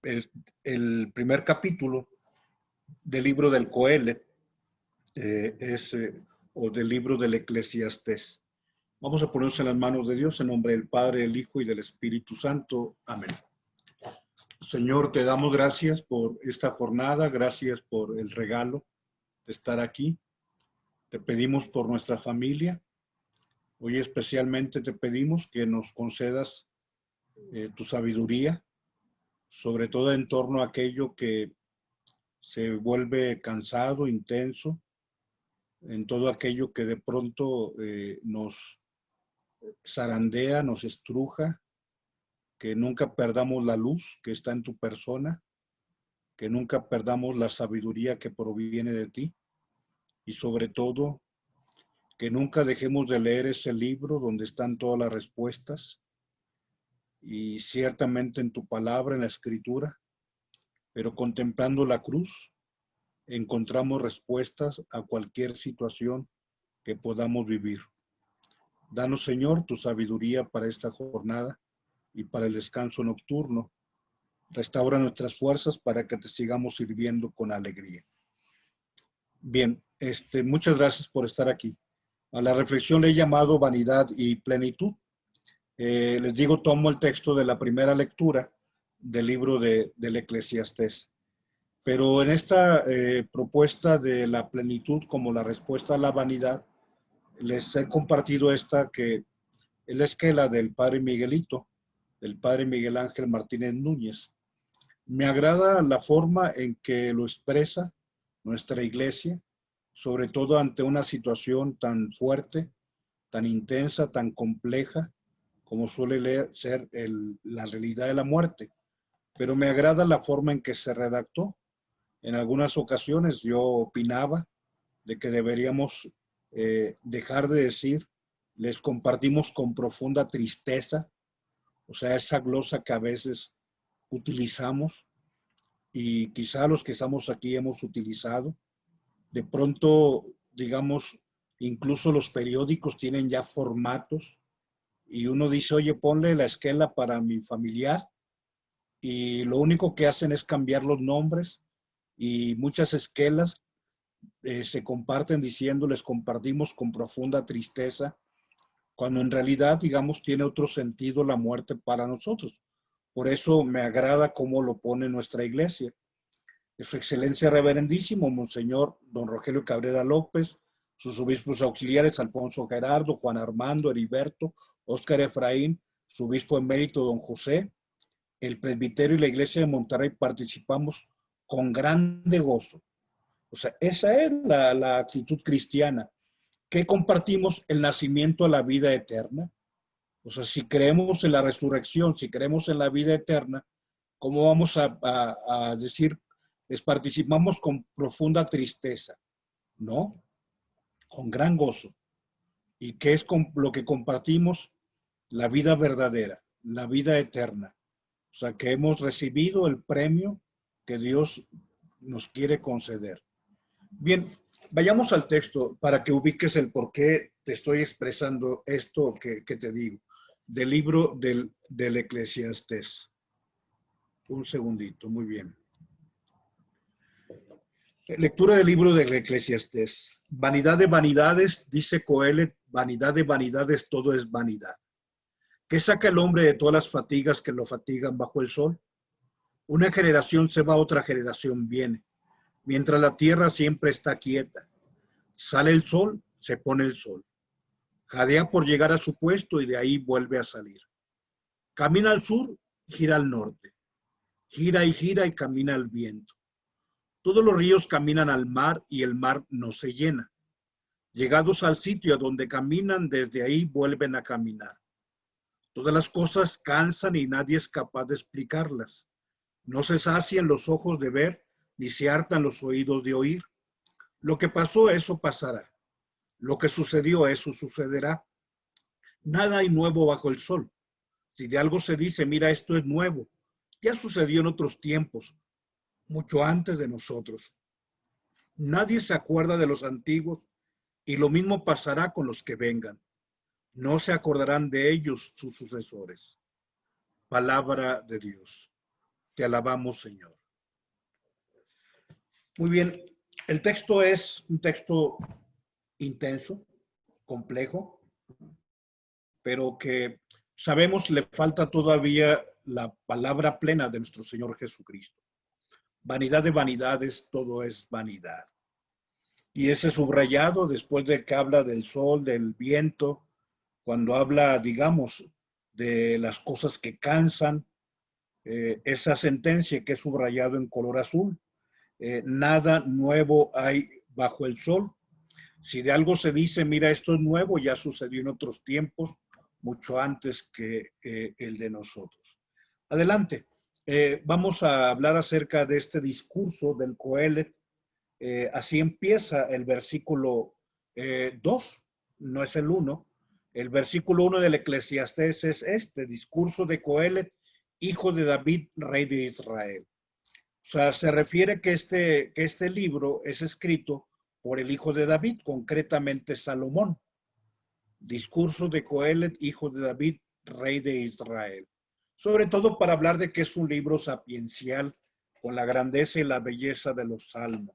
Es el primer capítulo del libro del Coelet, o del libro del Eclesiastés. Vamos a ponernos en las manos de Dios en nombre del Padre, del Hijo y del Espíritu Santo. Amén. Señor, te damos gracias por esta jornada, gracias por el regalo de estar aquí. Te pedimos por nuestra familia. Hoy especialmente te pedimos que nos concedas tu sabiduría, sobre todo en torno a aquello que se vuelve cansado, intenso, en todo aquello que de pronto nos zarandea, nos estruja, que nunca perdamos la luz que está en tu persona, que nunca perdamos la sabiduría que proviene de ti y sobre todo que nunca dejemos de leer ese libro donde están todas las respuestas y ciertamente en tu palabra, en la escritura, pero contemplando la cruz encontramos respuestas a cualquier situación que podamos vivir. Danos, Señor, tu sabiduría para esta jornada y para el descanso nocturno. Restaura nuestras fuerzas para que te sigamos sirviendo con alegría. Bien, muchas gracias por estar aquí. A la reflexión le he llamado vanidad y plenitud. Les digo, tomo el texto de la primera lectura del libro del Eclesiastés. Pero en esta propuesta de la plenitud como la respuesta a la vanidad, les he compartido esta que es la esquela del padre Miguelito, del padre Miguel Ángel Martínez Núñez. Me agrada la forma en que lo expresa nuestra iglesia, sobre todo ante una situación tan fuerte, tan intensa, tan compleja, como suele ser la realidad de la muerte. Pero me agrada la forma en que se redactó. En algunas ocasiones yo opinaba de que deberíamos dejar de decir, les compartimos con profunda tristeza, o sea, esa glosa que a veces utilizamos y quizá los que estamos aquí hemos utilizado. De pronto, digamos, incluso los periódicos tienen ya formatos y uno dice, oye, ponle la esquela para mi familiar y lo único que hacen es cambiar los nombres y muchas esquelas se comparten diciendo, les compartimos con profunda tristeza, cuando en realidad, digamos, tiene otro sentido la muerte para nosotros. Por eso me agrada cómo lo pone nuestra iglesia. Su excelencia reverendísimo, Monseñor Don Rogelio Cabrera López, sus obispos auxiliares, Alfonso Gerardo, Juan Armando, Heriberto, Óscar Efraín, su obispo emérito, Don José, el presbiterio y la iglesia de Monterrey participamos con grande gozo. O sea, esa es la actitud cristiana. ¿Qué compartimos? El nacimiento a la vida eterna. O sea, si creemos en la resurrección, si creemos en la vida eterna, ¿cómo vamos a decir, les participamos con profunda tristeza? No, con gran gozo. ¿Y qué es lo que compartimos? La vida verdadera, la vida eterna. O sea, que hemos recibido el premio que Dios nos quiere conceder. Bien, vayamos al texto para que ubiques el por qué te estoy expresando esto que te digo, del libro del Eclesiastés. Un segundito, muy bien. Lectura del libro del Eclesiastés. Vanidad de vanidades, dice Coelet, vanidad de vanidades, todo es vanidad. ¿Qué saca el hombre de todas las fatigas que lo fatigan bajo el sol? Una generación se va, otra generación viene, mientras la tierra siempre está quieta. Sale el sol, se pone el sol. Jadea por llegar a su puesto y de ahí vuelve a salir. Camina al sur, gira al norte. Gira y camina al viento. Todos los ríos caminan al mar y el mar no se llena. Llegados al sitio a donde caminan, desde ahí vuelven a caminar. Todas las cosas cansan y nadie es capaz de explicarlas. No se sacian los ojos de ver, ni se hartan los oídos de oír. Lo que pasó, eso pasará. Lo que sucedió, eso sucederá. Nada hay nuevo bajo el sol. Si de algo se dice, mira, esto es nuevo, ya sucedió en otros tiempos, mucho antes de nosotros. Nadie se acuerda de los antiguos y lo mismo pasará con los que vengan. No se acordarán de ellos sus sucesores. Palabra de Dios. Te alabamos, Señor. Muy bien, el texto es un texto intenso, complejo, pero que sabemos le falta todavía la palabra plena de nuestro Señor Jesucristo. Vanidad de vanidades, todo es vanidad. Y ese subrayado después de que habla del sol, del viento, cuando habla, digamos, de las cosas que cansan, esa sentencia que es subrayado en color azul, nada nuevo hay bajo el sol. Si de algo se dice, mira, esto es nuevo, ya sucedió en otros tiempos, mucho antes que el de nosotros. Adelante. Vamos a hablar acerca de este discurso del Coelet. Así empieza el versículo 2, no es el 1. El versículo 1 del Eclesiastés es este, discurso de Coelet, hijo de David, rey de Israel. O sea, se refiere que este libro es escrito por el hijo de David, concretamente Salomón. Discurso de Coelet, hijo de David, rey de Israel. Sobre todo para hablar de que es un libro sapiencial con la grandeza y la belleza de los salmos.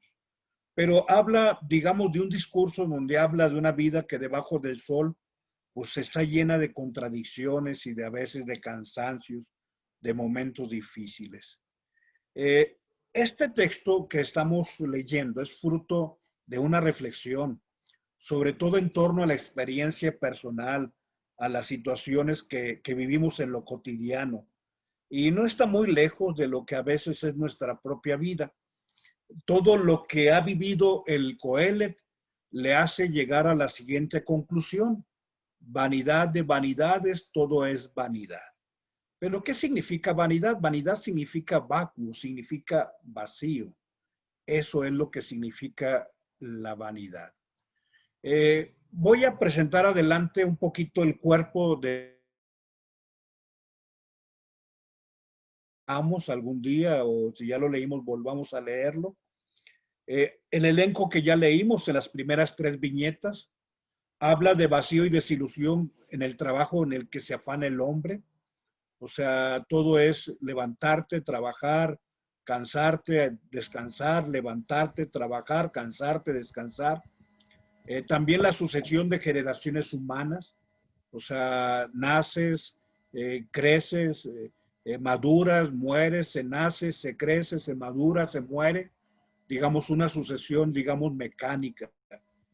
Pero habla, digamos, de un discurso donde habla de una vida que debajo del sol, pues está llena de contradicciones y de a veces de cansancios, de momentos difíciles. Este texto que estamos leyendo es fruto de una reflexión, sobre todo en torno a la experiencia personal, a las situaciones que vivimos en lo cotidiano. Y no está muy lejos de lo que a veces es nuestra propia vida. Todo lo que ha vivido el Coelet le hace llegar a la siguiente conclusión: vanidad de vanidades, todo es vanidad. Pero ¿qué significa vanidad? Vanidad significa vacuo, significa vacío. Eso es lo que significa la vanidad. Voy a presentar adelante un poquito el cuerpo de algún día, o si ya lo leímos, volvamos a leerlo. El elenco que ya leímos en las primeras 3 viñetas habla de vacío y desilusión en el trabajo en el que se afana el hombre. O sea, todo es levantarte, trabajar, cansarte, descansar, levantarte, trabajar, cansarte, descansar. También la sucesión de generaciones humanas. O sea, naces, creces, maduras, mueres, se nace, se crece, se madura, se muere. Digamos, una sucesión, digamos, mecánica.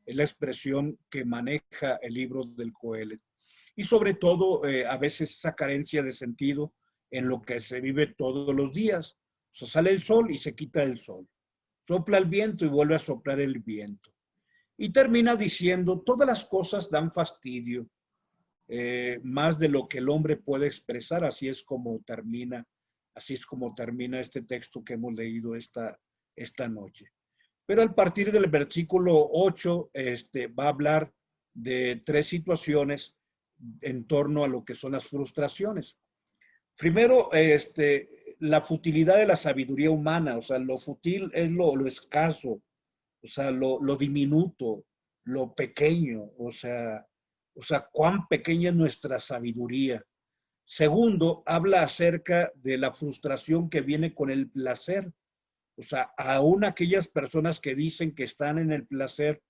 Es la expresión que maneja el libro del Coelet. Y sobre todo, a veces esa carencia de sentido en lo que se vive todos los días. O sea, sale el sol y se quita el sol. Sopla el viento y vuelve a soplar el viento. Y termina diciendo, todas las cosas dan fastidio, más de lo que el hombre puede expresar. Así es como termina este texto que hemos leído esta noche. Pero a partir del versículo 8 va a hablar de 3 situaciones en torno a lo que son las frustraciones. Primero, la futilidad de la sabiduría humana. O sea, lo fútil es lo escaso, o sea, lo diminuto, lo pequeño, o sea, cuán pequeña es nuestra sabiduría. Segundo, habla acerca de la frustración que viene con el placer. O sea, aún aquellas personas que dicen que están en el placer,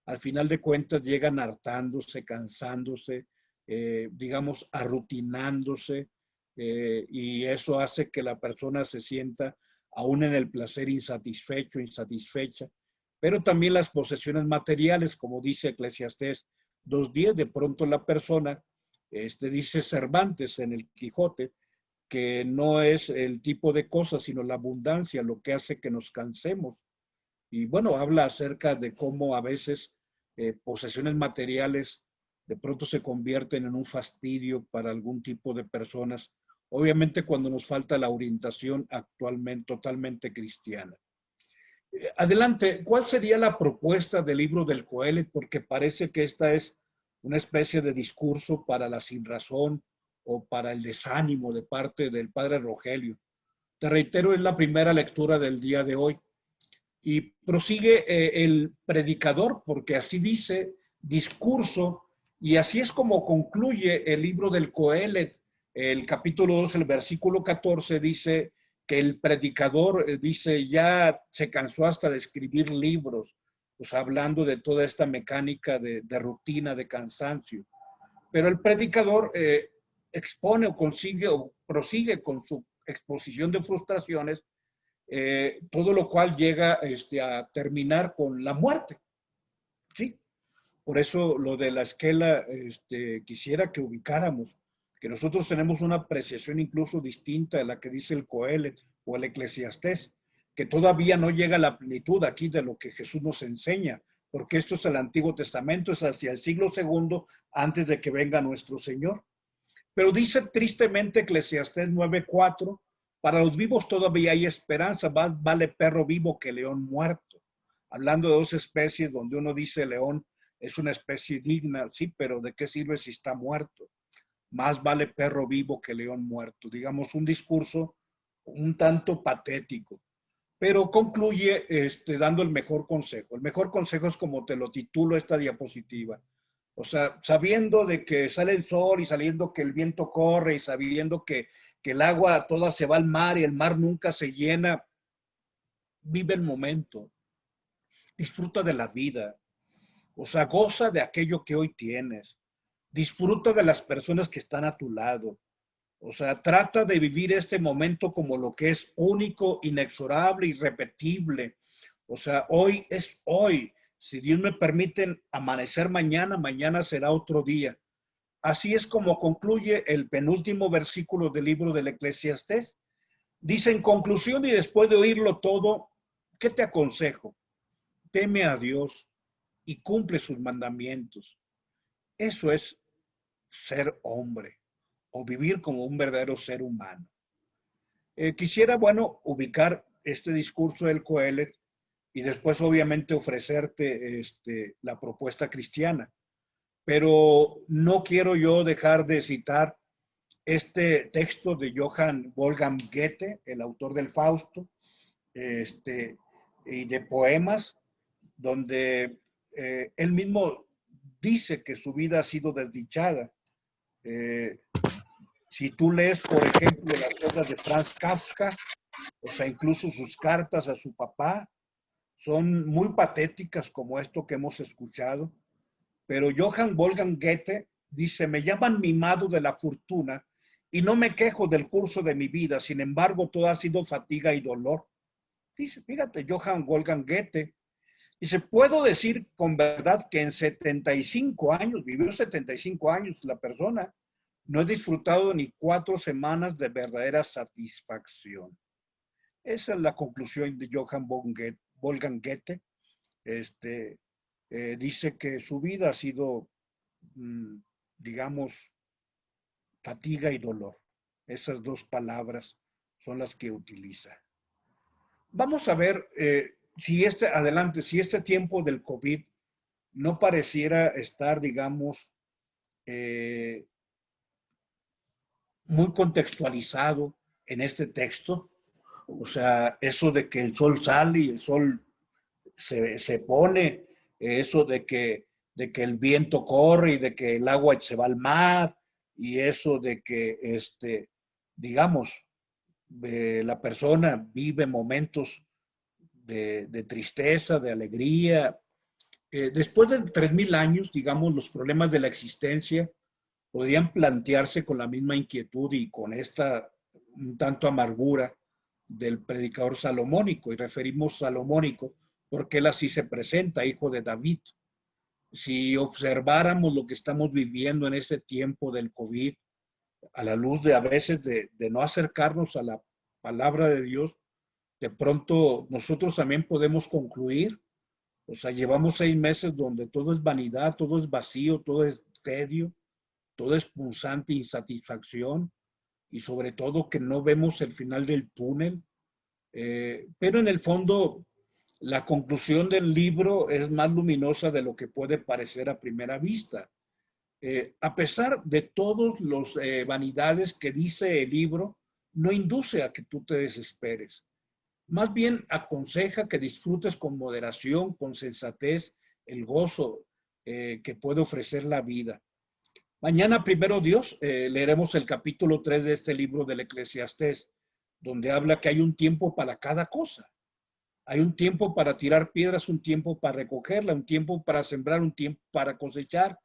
al final de cuentas llegan hartándose, cansándose, digamos, arrutinándose, y eso hace que la persona se sienta aún en el placer insatisfecho, insatisfecha. Pero también las posesiones materiales, como dice Eclesiastés 2:10, de pronto la persona, dice Cervantes en el Quijote, que no es el tipo de cosas, sino la abundancia lo que hace que nos cansemos. Y bueno, habla acerca de cómo a veces posesiones materiales de pronto se convierten en un fastidio para algún tipo de personas, obviamente cuando nos falta la orientación actualmente totalmente cristiana. Adelante, ¿cuál sería la propuesta del libro del Coelet? Porque parece que esta es una especie de discurso para la sinrazón o para el desánimo de parte del padre Rogelio. Te reitero, es la primera lectura del día de hoy. Y prosigue el predicador, porque así dice, discurso, y así es como concluye el libro del Coelet. El capítulo 2, el versículo 14 dice que el predicador dice ya se cansó hasta de escribir libros, pues hablando de toda esta mecánica de rutina, de cansancio. Pero el predicador expone o consigue o prosigue con su exposición de frustraciones, todo lo cual llega a terminar con la muerte. ¿Sí? Por eso lo de la esquela, quisiera que ubicáramos, que nosotros tenemos una apreciación incluso distinta de la que dice el Coelet o el Eclesiastés, que todavía no llega a la plenitud aquí de lo que Jesús nos enseña, porque esto es el Antiguo Testamento, es hacia el siglo segundo antes de que venga nuestro Señor. Pero dice tristemente Eclesiastés 9:4, para los vivos todavía hay esperanza, más vale perro vivo que león muerto. Hablando de dos especies donde uno dice león es una especie digna, sí, pero ¿de qué sirve si está muerto? Más vale perro vivo que león muerto. Digamos, un discurso un tanto patético, pero concluye dando el mejor consejo. El mejor consejo es como te lo titulo esta diapositiva. O sea, sabiendo de que sale el sol y sabiendo que el viento corre y sabiendo que el agua toda se va al mar y el mar nunca se llena, vive el momento, disfruta de la vida, o sea, goza de aquello que hoy tienes, disfruta de las personas que están a tu lado, o sea, trata de vivir este momento como lo que es único, inexorable, irrepetible. O sea, hoy es hoy. Si Dios me permite amanecer mañana, mañana será otro día. Así es como concluye el penúltimo versículo del libro del Eclesiastés. Dice en conclusión y después de oírlo todo, ¿qué te aconsejo? Teme a Dios y cumple sus mandamientos. Eso es ser hombre o vivir como un verdadero ser humano. Quisiera, bueno, ubicar este discurso del Coelet y después obviamente ofrecerte la propuesta cristiana. Pero no quiero yo dejar de citar este texto de Johann Wolfgang Goethe, el autor del Fausto, y de poemas, donde él mismo dice que su vida ha sido desdichada. Si tú lees, por ejemplo, las obras de Franz Kafka, o sea, incluso sus cartas a su papá, son muy patéticas como esto que hemos escuchado. Pero Johann Wolfgang Goethe dice, me llaman mimado de la fortuna y no me quejo del curso de mi vida, sin embargo, todo ha sido fatiga y dolor. Dice, fíjate, Johann Wolfgang Goethe, dice, puedo decir con verdad que en 75 años, vivió 75 años la persona, no he disfrutado ni 4 semanas de verdadera satisfacción. Esa es la conclusión de Johann Wolfgang Goethe. Dice que su vida ha sido, digamos, fatiga y dolor. Esas dos palabras son las que utiliza. Vamos a ver si si este tiempo del COVID no pareciera estar, digamos, muy contextualizado en este texto. O sea, eso de que el sol sale y el sol se pone, eso de que el viento corre y de que el agua se va al mar, y eso de que, digamos, la persona vive momentos de tristeza, de alegría. Después de 3000 años, digamos, los problemas de la existencia podrían plantearse con la misma inquietud y con esta un tanto amargura del predicador salomónico, y referimos salomónico porque él así se presenta, hijo de David. Si observáramos lo que estamos viviendo en ese tiempo del COVID, a la luz de a veces de no acercarnos a la palabra de Dios, de pronto nosotros también podemos concluir, o sea, llevamos 6 meses donde todo es vanidad, todo es vacío, todo es tedio, todo es punzante insatisfacción, y sobre todo que no vemos el final del túnel. Pero en el fondo, la conclusión del libro es más luminosa de lo que puede parecer a primera vista. A pesar de todas las vanidades que dice el libro, no induce a que tú te desesperes. Más bien aconseja que disfrutes con moderación, con sensatez, el gozo que puede ofrecer la vida. Mañana, primero Dios, leeremos el capítulo 3 de este libro del Eclesiastés. donde habla que hay un tiempo para cada cosa. Hay un tiempo para tirar piedras, un tiempo para recogerla, un tiempo para sembrar, un tiempo para cosechar.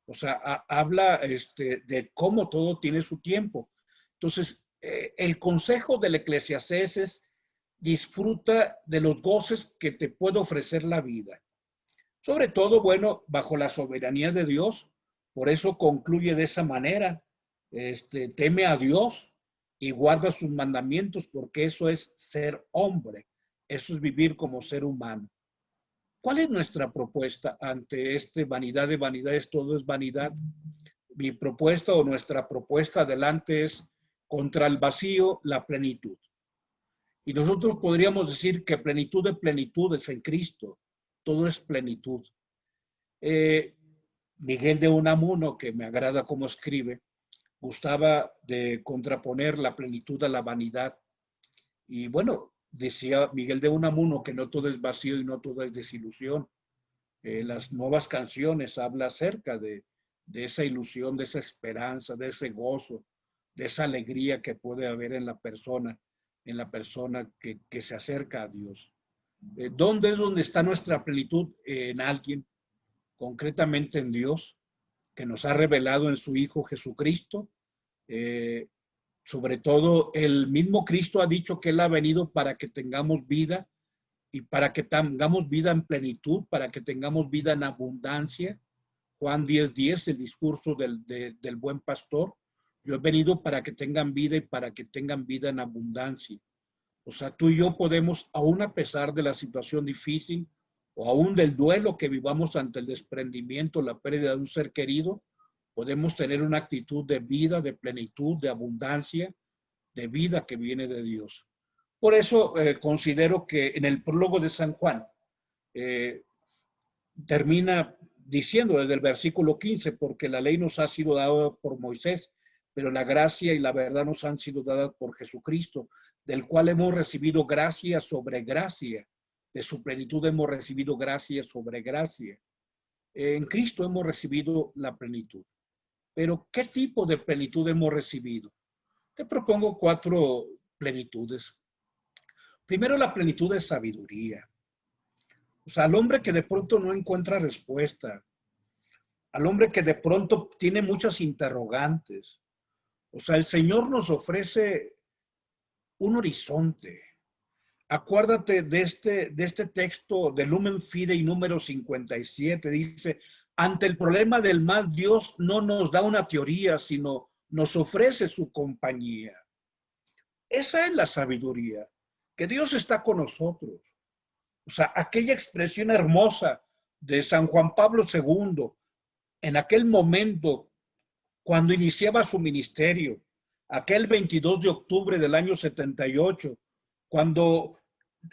O sea, habla de cómo todo tiene su tiempo. Entonces, el consejo del Eclesiastés es: disfruta de los goces que te puede ofrecer la vida. Sobre todo, bueno, bajo la soberanía de Dios. Por eso concluye de esa manera: teme a Dios y guarda sus mandamientos, porque eso es ser hombre, eso es vivir como ser humano. ¿Cuál es nuestra propuesta ante vanidad de vanidades? Todo es vanidad. Mi propuesta o nuestra propuesta adelante es: contra el vacío, la plenitud. Y nosotros podríamos decir que plenitud de plenitudes en Cristo. Todo es plenitud. Miguel de Unamuno, que me agrada cómo escribe, gustaba de contraponer la plenitud a la vanidad. Y bueno, decía Miguel de Unamuno que no todo es vacío y no todo es desilusión. Las nuevas canciones habla acerca de esa ilusión, de esa esperanza, de ese gozo, de esa alegría que puede haber en la persona que se acerca a Dios. ¿Dónde es donde está nuestra plenitud? En alguien, concretamente en Dios, que nos ha revelado en su Hijo Jesucristo. Sobre todo, el mismo Cristo ha dicho que Él ha venido para que tengamos vida, y para que tengamos vida en plenitud, para que tengamos vida en abundancia. Juan 10:10, el discurso del buen pastor: yo he venido para que tengan vida y para que tengan vida en abundancia. O sea, tú y yo podemos, aún a pesar de la situación difícil o aún del duelo que vivamos ante el desprendimiento, la pérdida de un ser querido, podemos tener una actitud de vida, de plenitud, de abundancia, de vida que viene de Dios. Por eso considero que en el prólogo de San Juan eh, termina diciendo desde el versículo 15: porque la ley nos ha sido dada por Moisés, pero la gracia y la verdad nos han sido dadas por Jesucristo, del cual hemos recibido gracia sobre gracia. De su plenitud hemos recibido gracia sobre gracia. En Cristo hemos recibido la plenitud. Pero ¿qué tipo de plenitud hemos recibido? Te propongo 4 plenitudes. Primero, la plenitud de sabiduría. O sea, al hombre que de pronto no encuentra respuesta, al hombre que de pronto tiene muchas interrogantes. O sea, el Señor nos ofrece un horizonte. Acuérdate de este texto de Lumen Fidei número 57. Dice: ante el problema del mal, Dios no nos da una teoría, sino nos ofrece su compañía. Esa es la sabiduría, que Dios está con nosotros. O sea, aquella expresión hermosa de San Juan Pablo II, en aquel momento, cuando iniciaba su ministerio, aquel 22 de octubre del año 78, cuando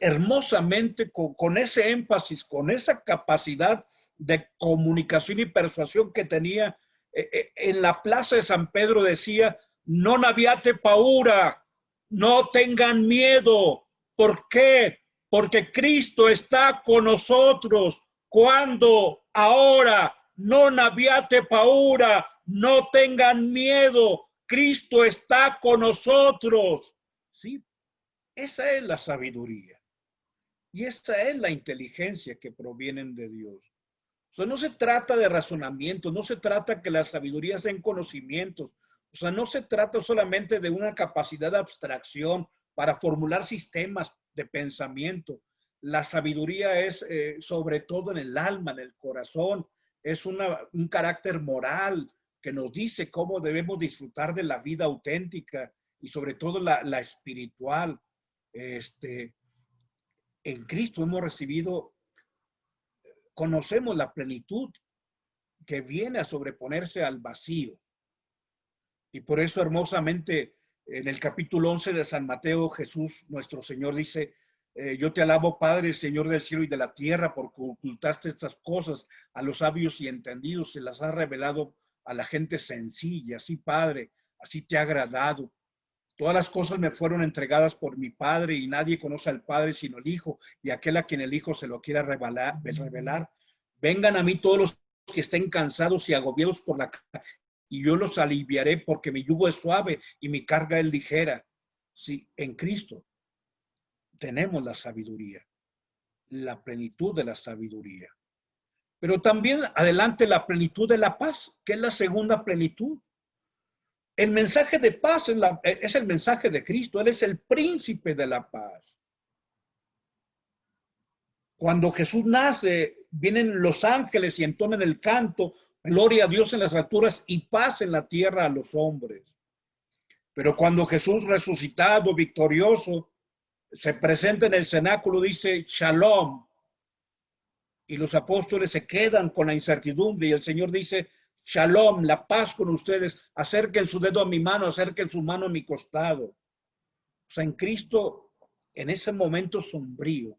hermosamente, con ese énfasis, con esa capacidad de comunicación y persuasión que tenía, en la plaza de San Pedro decía: non abbiate paura, no tengan miedo. ¿Por qué? Porque Cristo está con nosotros. Cuando, ahora, non abbiate paura, no tengan miedo. Cristo está con nosotros. ¿Sí? Esa es la sabiduría. Y esa es la inteligencia que provienen de Dios. O sea, no se trata de razonamiento, no se trata que la sabiduría sean conocimientos. O sea, no se trata solamente de una capacidad de abstracción para formular sistemas de pensamiento. La sabiduría es sobre todo en el alma, en el corazón. Es un carácter moral que nos dice cómo debemos disfrutar de la vida auténtica y sobre todo la espiritual. En Cristo hemos recibido, conocemos la plenitud que viene a sobreponerse al vacío. Y por eso hermosamente en el capítulo 11 de San Mateo, Jesús, nuestro Señor, dice: yo te alabo, Padre, Señor del cielo y de la tierra, porque ocultaste estas cosas a los sabios y entendidos, se las has revelado a la gente sencilla. Así, Padre, así te ha agradado. Todas las cosas me fueron entregadas por mi Padre, y nadie conoce al Padre sino el Hijo, y aquel a quien el Hijo se lo quiera revelar. Vengan a mí todos los que estén cansados y agobiados y yo los aliviaré, porque mi yugo es suave y mi carga es ligera. Sí, en Cristo tenemos la sabiduría, la plenitud de la sabiduría. Pero también adelante la plenitud de la paz, que es la segunda plenitud. El mensaje de paz es el mensaje de Cristo. Él es el príncipe de la paz. Cuando Jesús nace, vienen los ángeles y entonan el canto, gloria a Dios en las alturas y paz en la tierra a los hombres. Pero cuando Jesús resucitado, victorioso, se presenta en el cenáculo, dice Shalom. Y los apóstoles se quedan con la incertidumbre y el Señor dice, Shalom, la paz con ustedes, acerquen su dedo a mi mano, acerquen su mano a mi costado. O sea, en Cristo, en ese momento sombrío,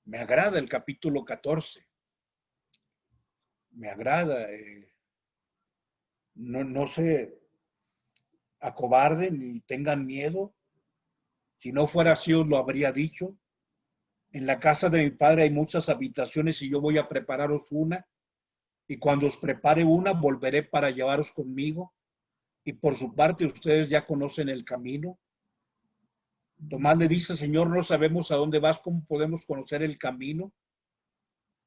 me agrada el capítulo 14. Me agrada. No se acobarden ni tengan miedo. Si no fuera así, os lo habría dicho. En la casa de mi padre hay muchas habitaciones y yo voy a prepararos una. Y cuando os prepare una, volveré para llevaros conmigo. Y por su parte, ustedes ya conocen el camino. Tomás le dice, Señor, no sabemos a dónde vas, ¿cómo podemos conocer el camino?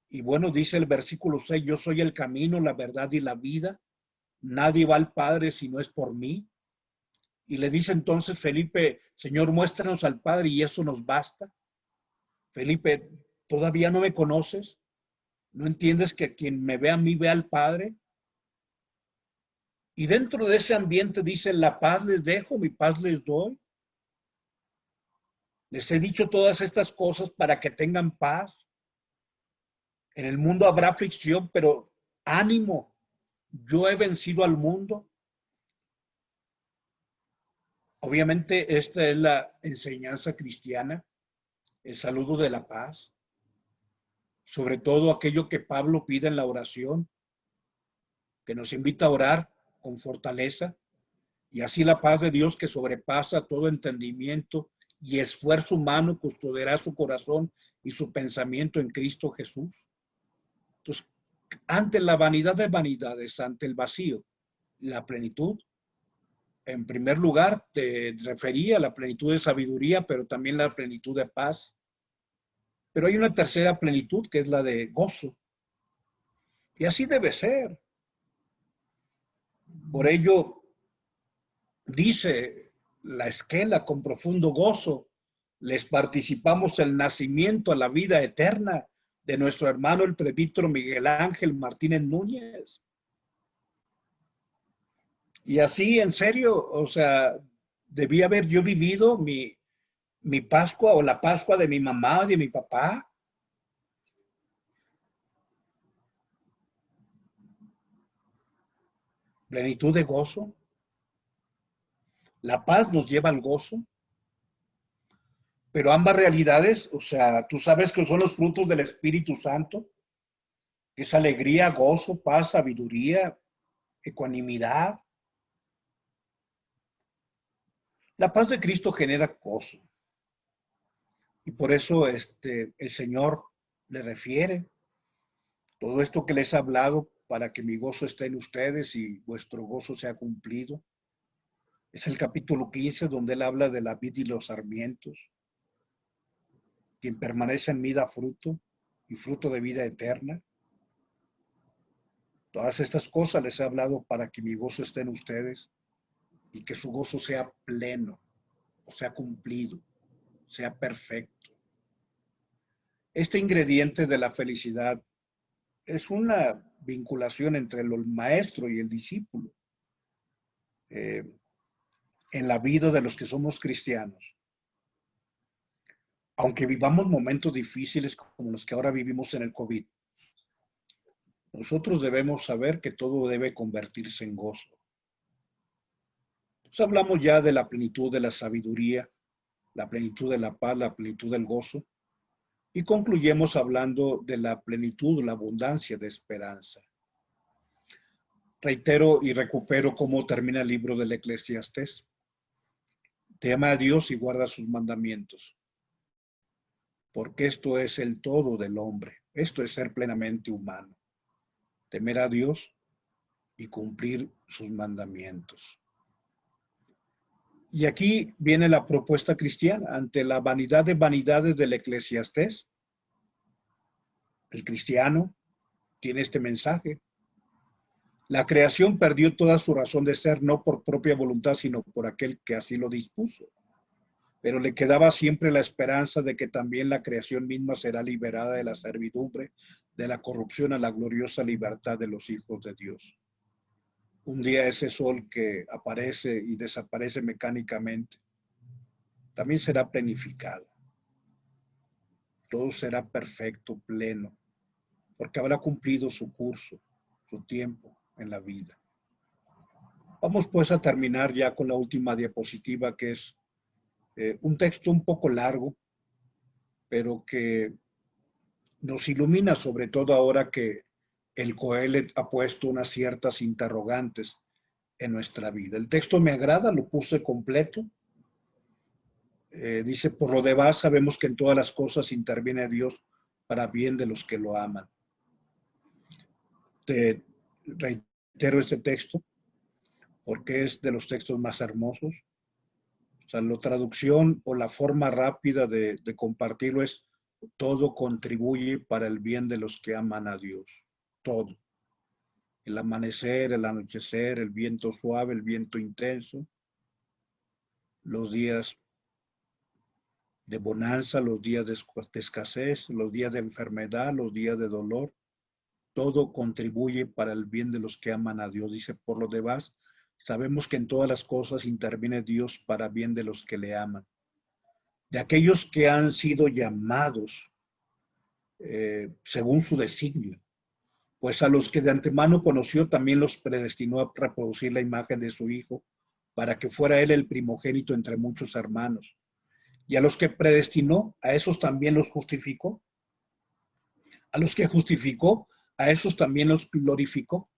Y bueno, dice el versículo 6, yo soy el camino, la verdad y la vida. Nadie va al Padre si no es por mí. Y le dice entonces Felipe, Señor, muéstranos al Padre y eso nos basta. Felipe, ¿todavía no me conoces? ¿No entiendes que quien me ve a mí ve al Padre? Y dentro de ese ambiente dice, la paz les dejo, mi paz les doy. Les he dicho todas estas cosas para que tengan paz. En el mundo habrá aflicción, pero ánimo, yo he vencido al mundo. Obviamente esta es la enseñanza cristiana, el saludo de la paz, sobre todo aquello que Pablo pide en la oración, que nos invita a orar con fortaleza, y así la paz de Dios que sobrepasa todo entendimiento y esfuerzo humano custodiará su corazón y su pensamiento en Cristo Jesús. Entonces, ante la vanidad de vanidades, ante el vacío, la plenitud, en primer lugar, te refería a la plenitud de sabiduría, pero también la plenitud de paz. Pero hay una tercera plenitud que es la de gozo. Y así debe ser. Por ello, dice la esquela con profundo gozo, les participamos el nacimiento a la vida eterna de nuestro hermano el presbítero Miguel Ángel Martínez Núñez. Y así, en serio, o sea, debí haber yo vivido mi Pascua o la Pascua de mi mamá, de mi papá. Plenitud de gozo. La paz nos lleva al gozo. Pero ambas realidades, o sea, tú sabes que son los frutos del Espíritu Santo. Es alegría, gozo, paz, sabiduría, ecuanimidad. La paz de Cristo genera gozo. Y por eso el Señor le refiere todo esto que les he hablado para que mi gozo esté en ustedes y vuestro gozo sea cumplido. Es el capítulo 15 donde él habla de la vid y los sarmientos. Quien permanece en mí da fruto y fruto de vida eterna. Todas estas cosas les he hablado para que mi gozo esté en ustedes y que su gozo sea pleno, o sea cumplido, sea perfecto. Este ingrediente de la felicidad es una vinculación entre el maestro y el discípulo en la vida de los que somos cristianos. Aunque vivamos momentos difíciles como los que ahora vivimos en el COVID, nosotros debemos saber que todo debe convertirse en gozo. Entonces hablamos ya de la plenitud de la sabiduría, la plenitud de la paz, la plenitud del gozo, y concluyemos hablando de la plenitud, la abundancia de esperanza. Reitero y recupero cómo termina el libro del Eclesiastés. Teme a Dios y guarda sus mandamientos, porque esto es el todo del hombre. Esto es ser plenamente humano. Temer a Dios y cumplir sus mandamientos. Y aquí viene la propuesta cristiana. Ante la vanidad de vanidades del Eclesiastés, el cristiano tiene este mensaje. La creación perdió toda su razón de ser, no por propia voluntad, sino por aquel que así lo dispuso. Pero le quedaba siempre la esperanza de que también la creación misma será liberada de la servidumbre, de la corrupción a la gloriosa libertad de los hijos de Dios. Un día ese sol que aparece y desaparece mecánicamente, también será planificado. Todo será perfecto, pleno, porque habrá cumplido su curso, su tiempo en la vida. Vamos pues a terminar ya con la última diapositiva, que es un texto un poco largo, pero que nos ilumina, sobre todo ahora que el Coelet ha puesto unas ciertas interrogantes en nuestra vida. El texto me agrada, lo puse completo. Dice, por lo demás sabemos que en todas las cosas interviene Dios para bien de los que lo aman. Te reitero este texto porque es de los textos más hermosos. O sea, la traducción o la forma rápida de compartirlo es: todo contribuye para el bien de los que aman a Dios. Todo. El amanecer, el anochecer, el viento suave, el viento intenso, los días de bonanza, los días de escasez, los días de enfermedad, los días de dolor. Todo contribuye para el bien de los que aman a Dios. Dice, por lo demás, sabemos que en todas las cosas interviene Dios para bien de los que le aman, de aquellos que han sido llamados según su designio. Pues a los que de antemano conoció también los predestinó a reproducir la imagen de su Hijo, para que fuera él el primogénito entre muchos hermanos. Y a los que predestinó, a esos también los justificó. A los que justificó, a esos también los glorificó.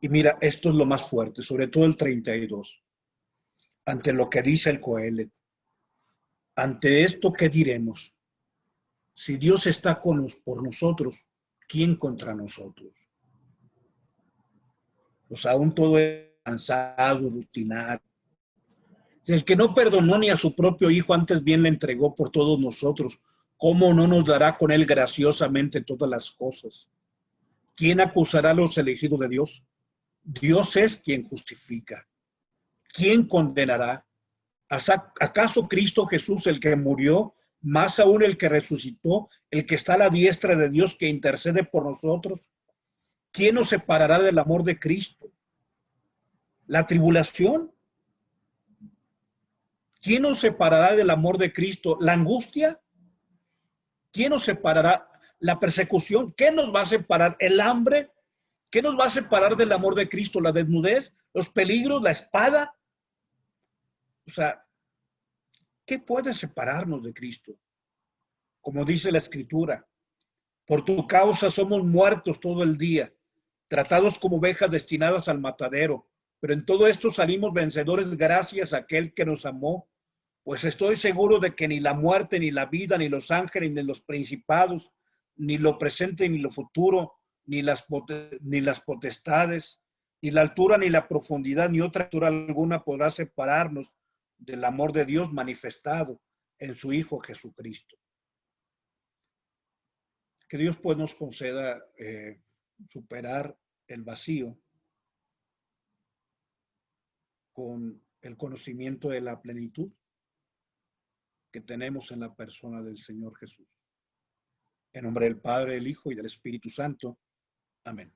Y mira, esto es lo más fuerte, sobre todo el 32. Ante lo que dice el Coelet. Ante esto, ¿qué diremos? Si Dios está por nosotros, ¿quién contra nosotros? O sea, aún todo es cansado, rutinario. El que no perdonó ni a su propio Hijo, antes bien le entregó por todos nosotros, ¿cómo no nos dará con él graciosamente todas las cosas? ¿Quién acusará a los elegidos de Dios? Dios es quien justifica. ¿Quién condenará? ¿Acaso Cristo Jesús, el que murió, más aún el que resucitó, el que está a la diestra de Dios, que intercede por nosotros? ¿Quién nos separará del amor de Cristo? ¿La tribulación? ¿Quién nos separará del amor de Cristo? ¿La angustia? ¿Quién nos separará? ¿La persecución? ¿Qué nos va a separar? ¿El hambre? ¿Qué nos va a separar del amor de Cristo? ¿La desnudez? ¿Los peligros? ¿La espada? O sea, ¿qué puede separarnos de Cristo? Como dice la Escritura, por tu causa somos muertos todo el día, tratados como ovejas destinadas al matadero, pero en todo esto salimos vencedores gracias a aquel que nos amó. Pues estoy seguro de que ni la muerte, ni la vida, ni los ángeles, ni los principados, ni lo presente, ni lo futuro, ni las potestades, ni la altura, ni la profundidad, ni otra altura alguna podrá separarnos del amor de Dios manifestado en su Hijo Jesucristo. Que Dios pues nos conceda superar el vacío con el conocimiento de la plenitud que tenemos en la persona del Señor Jesús. En nombre del Padre, del Hijo y del Espíritu Santo. Amén.